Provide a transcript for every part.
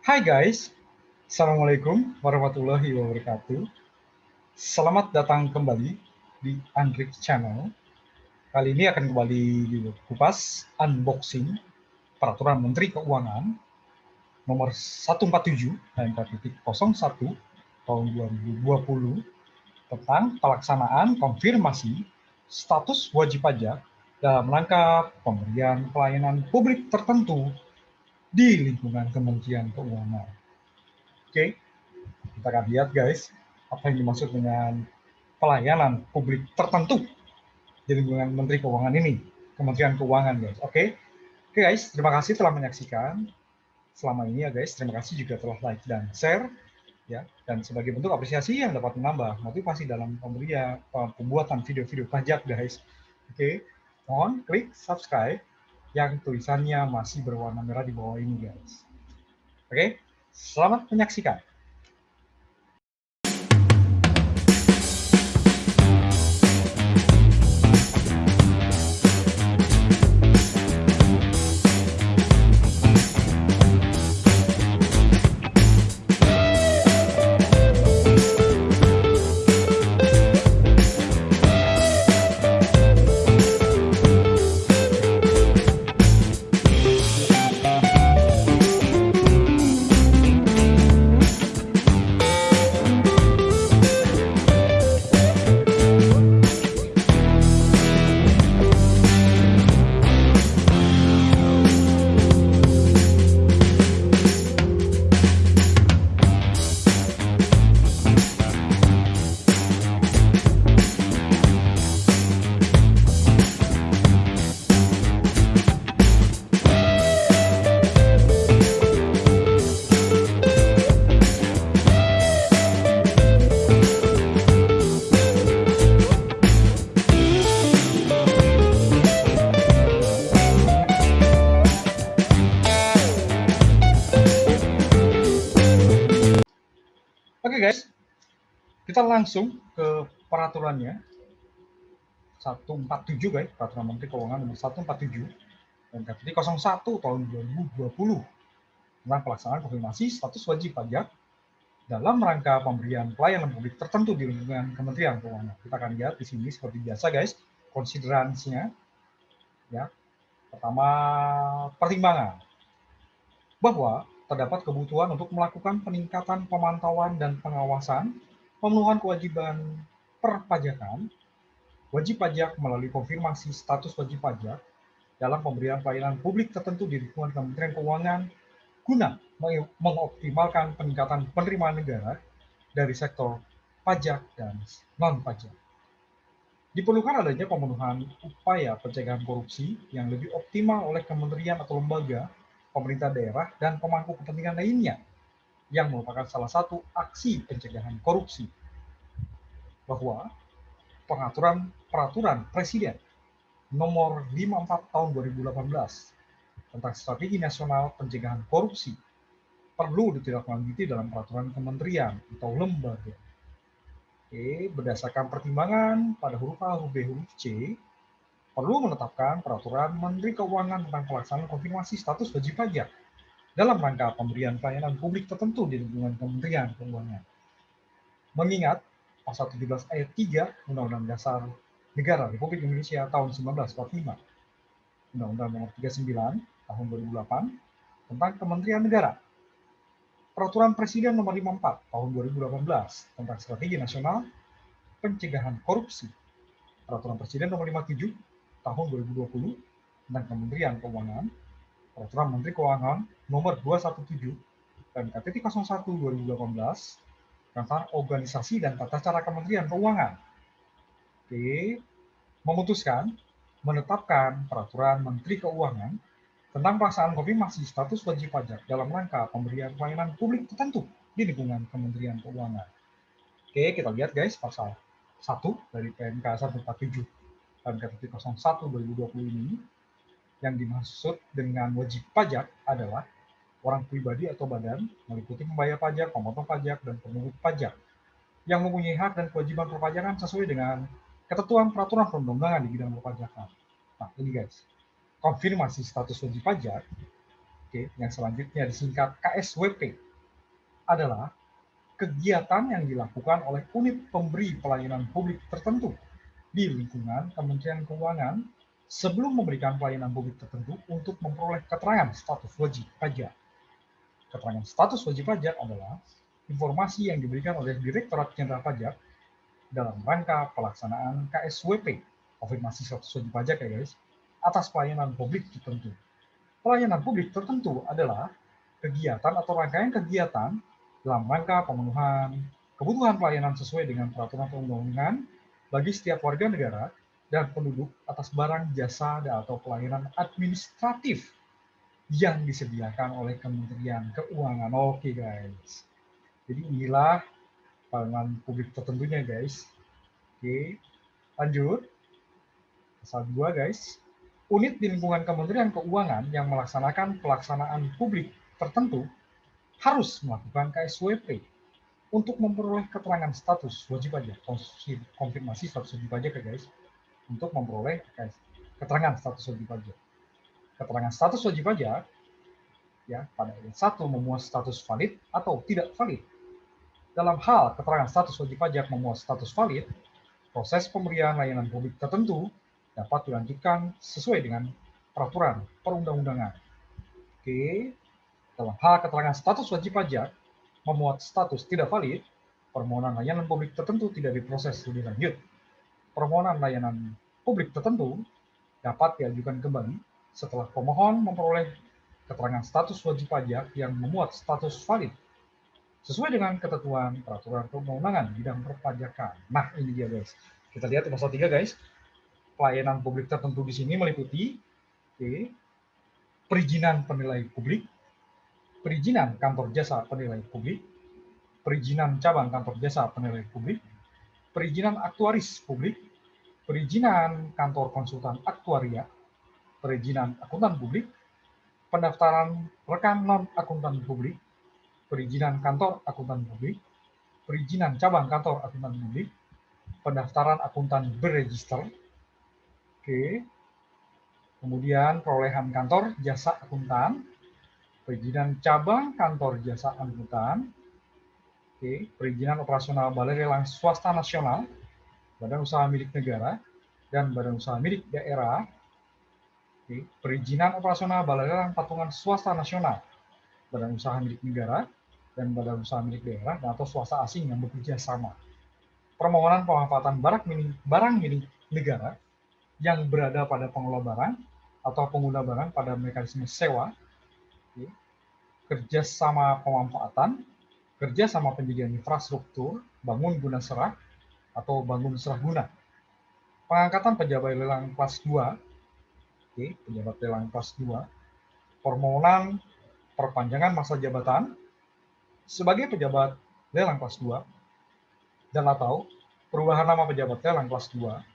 Hai guys, Assalamualaikum warahmatullahi wabarakatuh. Selamat datang kembali di Andrik Channel. Kali ini akan kembali dikupas unboxing Peraturan Menteri Keuangan nomor 147 PMK.01 tahun 2020 tentang pelaksanaan konfirmasi status wajib pajak dalam rangka pemberian pelayanan publik tertentu di lingkungan Kementerian Keuangan. Oke, kita akan lihat guys, apa yang dimaksud dengan pelayanan publik tertentu di lingkungan Menteri Keuangan ini, Kementerian Keuangan guys. Oke guys, terima kasih telah menyaksikan selama ini ya guys. Terima kasih juga telah like dan share ya. Dan sebagai bentuk apresiasi yang dapat menambah motivasi dalam pembuatan video-video pajak guys. Oke, mohon klik subscribe yang tulisannya masih berwarna merah di bawah ini guys. Oke, selamat menyaksikan. Oke guys, kita langsung ke peraturannya 147 guys, Peraturan Menteri Keuangan nomor 147 dan Kepri 01 tahun 2020 tentang pelaksanaan konfirmasi status wajib pajak dalam rangka pemberian pelayanan publik tertentu di lingkungan Kementerian Keuangan. Kita akan lihat di sini seperti biasa guys, konsideransinya ya. Pertama, pertimbangan bahwa terdapat kebutuhan untuk melakukan peningkatan pemantauan dan pengawasan pemenuhan kewajiban perpajakan wajib pajak melalui konfirmasi status wajib pajak dalam pemberian pelayanan publik tertentu di lingkungan Kementerian Keuangan guna mengoptimalkan peningkatan penerimaan negara dari sektor pajak dan non-pajak. Diperlukan adanya pemenuhan upaya pencegahan korupsi yang lebih optimal oleh kementerian atau lembaga, pemerintah daerah, dan pemangku kepentingan lainnya yang merupakan salah satu aksi pencegahan korupsi. Bahwa peraturan Presiden nomor 54 tahun 2018 tentang Strategi Nasional Pencegahan Korupsi perlu ditindaklanjuti dalam peraturan kementerian atau lembaga. Oke, berdasarkan pertimbangan pada huruf A, huruf B, huruf C, perlu menetapkan peraturan Menteri Keuangan tentang pelaksanaan konfirmasi status wajib pajak dalam rangka pemberian pelayanan publik tertentu di lingkungan Kementerian Keuangan. Mengingat pasal 17 ayat 3 Undang-Undang Dasar Negara Republik Indonesia tahun 1945, Undang-Undang nomor 39 tahun 2008 tentang Kementerian Negara, Peraturan Presiden nomor 54 tahun 2018 tentang Strategi Nasional Pencegahan Korupsi, Peraturan Presiden nomor 57 tahun 2020 tentang Kementerian Keuangan, Peraturan Menteri Keuangan nomor 217 PMK.01 2018 tentang organisasi dan tata cara Kementerian Keuangan. Oke, memutuskan menetapkan peraturan Menteri Keuangan tentang pelaksanaan konfirmasi status wajib pajak dalam rangka pemberian pelayanan publik tertentu di lingkungan Kementerian Keuangan. Oke, kita lihat guys pasal 1 dari PMK 147 PMK.01 2020 ini. Yang dimaksud dengan wajib pajak adalah orang pribadi atau badan meliputi pembayar pajak, pemotong pajak, dan pemungut pajak yang mempunyai hak dan kewajiban perpajakan sesuai dengan ketentuan peraturan perundang-undangan di bidang perpajakan. Nah, ini guys, konfirmasi status wajib pajak Oke, yang selanjutnya disingkat KSWP adalah kegiatan yang dilakukan oleh unit pemberi pelayanan publik tertentu di lingkungan Kementerian Keuangan sebelum memberikan pelayanan publik tertentu untuk memperoleh keterangan status wajib pajak. Keterangan status wajib pajak adalah informasi yang diberikan oleh Direktorat Jenderal Pajak dalam rangka pelaksanaan KSWP, konfirmasi status wajib pajak ya guys, atas pelayanan publik tertentu. Pelayanan publik tertentu adalah kegiatan atau rangkaian kegiatan dalam rangka pemenuhan kebutuhan pelayanan sesuai dengan peraturan perundang-undangan bagi setiap warga negara dan penduduk atas barang, jasa, atau pelayanan administratif yang disediakan oleh Kementerian Keuangan. Oke guys, jadi inilah pelayanan publik tertentunya guys. Oke, lanjut. Pasal 2 guys. Unit di lingkungan Kementerian Keuangan yang melaksanakan pelaksanaan publik tertentu harus melakukan KSWP untuk memperoleh keterangan status wajib pajak, konfirmasi status wajib pajak ya guys, untuk memperoleh keterangan status wajib pajak. Keterangan status wajib pajak ya pada ayat 1 memuat status valid atau tidak valid. Dalam hal keterangan status wajib pajak memuat status valid, proses pemberian layanan publik tertentu dapat dilanjutkan sesuai dengan peraturan perundang-undangan. Oke, dalam hal keterangan status wajib pajak memuat status tidak valid, permohonan layanan publik tertentu tidak diproses lebih lanjut. Permohonan layanan publik tertentu dapat diajukan kembali setelah pemohon memperoleh keterangan status wajib pajak yang memuat status valid sesuai dengan ketentuan peraturan perundang-undangan bidang perpajakan. Nah, ini dia guys. Kita lihat di pasal 3 guys. Pelayanan publik tertentu di sini meliputi perizinan penilai publik, perizinan kantor jasa penilai publik, perizinan cabang kantor jasa penilai publik, perizinan aktuaris publik, perizinan kantor konsultan aktuaria, perizinan akuntan publik, pendaftaran rekan non-akuntan publik, perizinan kantor akuntan publik, perizinan cabang kantor akuntan publik, pendaftaran akuntan berregister. Oke. Kemudian perolehan kantor jasa akuntan, perizinan cabang kantor jasa akuntan, oke, perizinan operasional balai lelang swasta nasional, badan usaha milik negara, dan badan usaha milik daerah, oke, perizinan operasional balai lelang patungan swasta nasional, badan usaha milik negara, dan badan usaha milik daerah, atau swasta asing yang bekerja sama. Permohonan pemanfaatan barang milik negara yang berada pada pengelola barang atau pengguna barang pada mekanisme sewa, kerjasama pemanfaatan, kerjasama penyediaan infrastruktur, bangun guna serah, atau bangun serah guna. Pengangkatan pejabat lelang kelas 2, pejabat lelang kelas 2, permohonan perpanjangan masa jabatan sebagai pejabat lelang kelas 2, dan atau perubahan nama pejabat lelang kelas 2,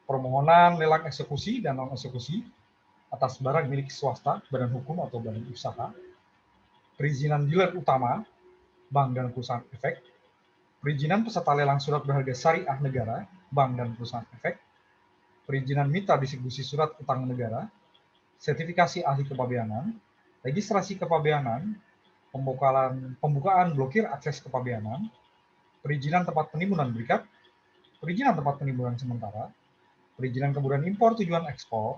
permohonan lelang eksekusi dan non-eksekusi atas barang milik swasta, badan hukum atau badan usaha, perizinan dealer utama, bank dan perusahaan efek, perizinan peserta lelang surat berharga syariah negara, bank dan perusahaan efek, perizinan mitra distribusi surat utang negara, sertifikasi ahli kepabeanan, registrasi kepabeanan, pembukaan blokir akses kepabeanan, perizinan tempat penimbunan berikat, perizinan tempat penimbunan sementara, perizinan kemudahan impor tujuan ekspor,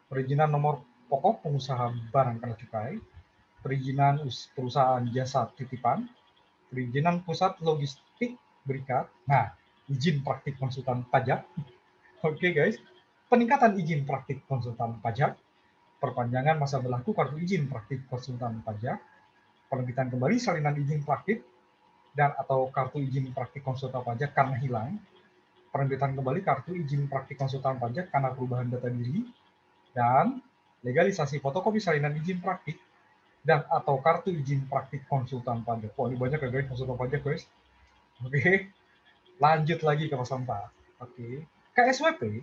perizinan nomor pokok pengusaha barang kena cukai, perizinan perusahaan jasa titipan, perizinan pusat logistik berikat, nah, izin praktik konsultan pajak, oke guys, peningkatan izin praktik konsultan pajak, perpanjangan masa berlaku kartu izin praktik konsultan pajak, penerbitan kembali salinan izin praktik, dan atau kartu izin praktik konsultan pajak karena hilang, penerbitan kembali kartu izin praktik konsultan pajak karena perubahan data diri, dan legalisasi fotokopi salinan izin praktik, dan atau kartu izin praktik konsultan pajak. Wah, ini banyak ya guys, konsultan pajak guys. Oke, lanjut lagi ke pasal 4. Oke, KSWP,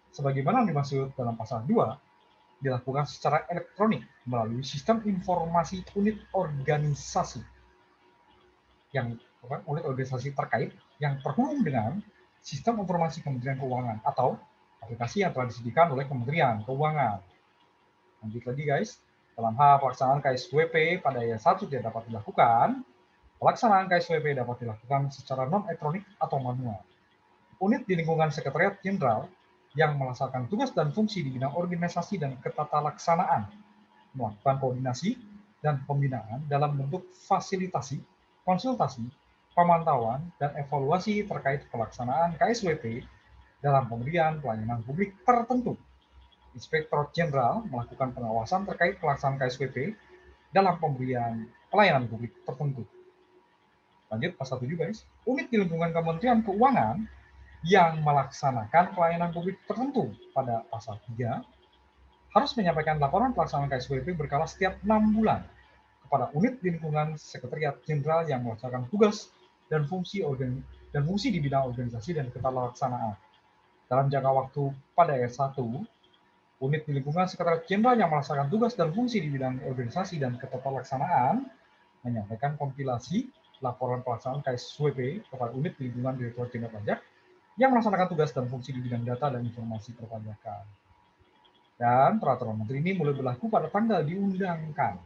sebagaimana dimaksud dalam pasal 2, dilakukan secara elektronik melalui sistem informasi unit organisasi terkait yang terhubung dengan sistem informasi Kementerian Keuangan atau aplikasi yang telah disediakan oleh Kementerian Keuangan. Lanjut lagi guys, Dalam hal pelaksanaan KSWP pada ayat 1 tidak dapat dilakukan, pelaksanaan KSWP dapat dilakukan secara non-elektronik atau manual. Unit di lingkungan Sekretariat Jenderal yang melaksanakan tugas dan fungsi di bidang organisasi dan ketatalaksanaan, melakukan koordinasi dan pembinaan dalam bentuk fasilitasi, konsultasi, pemantauan, dan evaluasi terkait pelaksanaan KSWP dalam pemberian pelayanan publik tertentu. Inspektorat Jenderal melakukan pengawasan terkait pelaksanaan KSWP dalam pemberian pelayanan publik tertentu. Lanjut pasal 7 guys. Unit di lingkungan Kementerian Keuangan yang melaksanakan pelayanan publik tertentu pada pasal 3 harus menyampaikan laporan pelaksanaan KSWP berkala setiap 6 bulan kepada unit di lingkungan Sekretariat Jenderal yang melaksanakan tugas dan fungsi di bidang organisasi dan ketatalaksanaan. Dalam jangka waktu pada ayat 1, unit di lingkungan Sekretariat Jenderal yang melaksanakan tugas dan fungsi di bidang organisasi dan ketatalaksanaan menyampaikan kompilasi laporan pelaksanaan KSWP kepada unit di lingkungan Direktorat Jenderal Pajak yang melaksanakan tugas dan fungsi di bidang data dan informasi perpajakan. Dan peraturan menteri ini mulai berlaku pada tanggal diundangkan.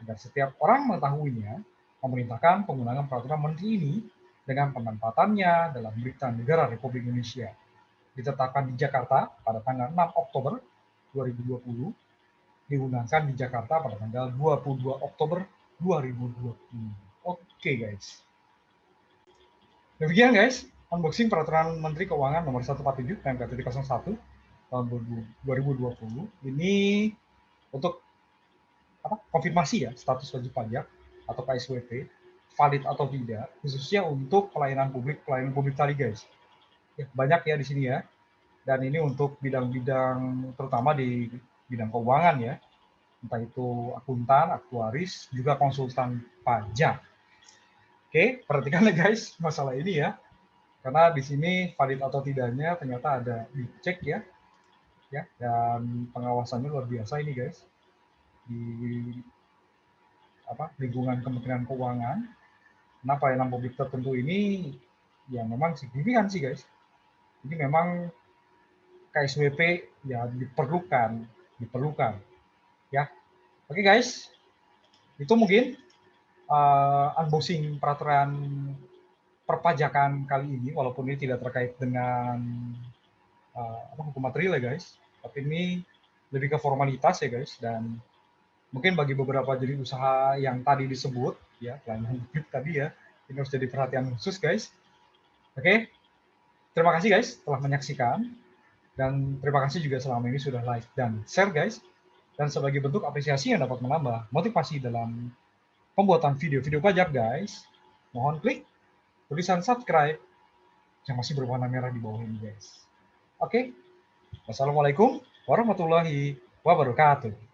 Agar setiap orang mengetahuinya, memerintahkan penggunaan peraturan menteri ini dengan pemanfaatannya dalam Berita Negara Republik Indonesia. Ditetapkan di Jakarta pada tanggal 6 Oktober 2020, diundangkan di Jakarta pada tanggal 22 Oktober 2020. Oke guys. Demikian guys, unboxing peraturan Menteri Keuangan nomor 147 PMK.01 tahun 2020. Ini untuk konfirmasi ya status wajib pajak atau KSWP valid atau tidak, khususnya untuk pelayanan publik tadi guys. Ya, banyak ya di sini ya. Dan ini untuk bidang-bidang terutama di bidang keuangan ya. Entah itu akuntan, aktuaris, juga konsultan pajak. Oke, perhatikan ya guys masalah ini ya. Karena di sini valid atau tidaknya ternyata ada dicek ya. Ya, dan pengawasannya luar biasa ini guys. Di lingkungan Kementerian Keuangan. Nah, pelayanan publik tertentu ini ya memang signifikan sih guys. Ini memang KSWP ya diperlukan ya. Oke guys, itu mungkin unboxing peraturan perpajakan kali ini, walaupun ini tidak terkait dengan hukum material ya guys, tapi ini lebih ke formalitas ya guys, dan mungkin bagi beberapa jenis usaha yang tadi disebut ya, pelayanan publik tadi ya, ini harus jadi perhatian khusus guys. Oke, terima kasih guys telah menyaksikan, dan terima kasih juga selama ini sudah like dan share guys. Dan sebagai bentuk apresiasi yang dapat menambah motivasi dalam pembuatan video-video pajak guys, mohon klik tulisan subscribe yang masih berwarna merah di bawah ini guys. Oke, wassalamualaikum warahmatullahi wabarakatuh.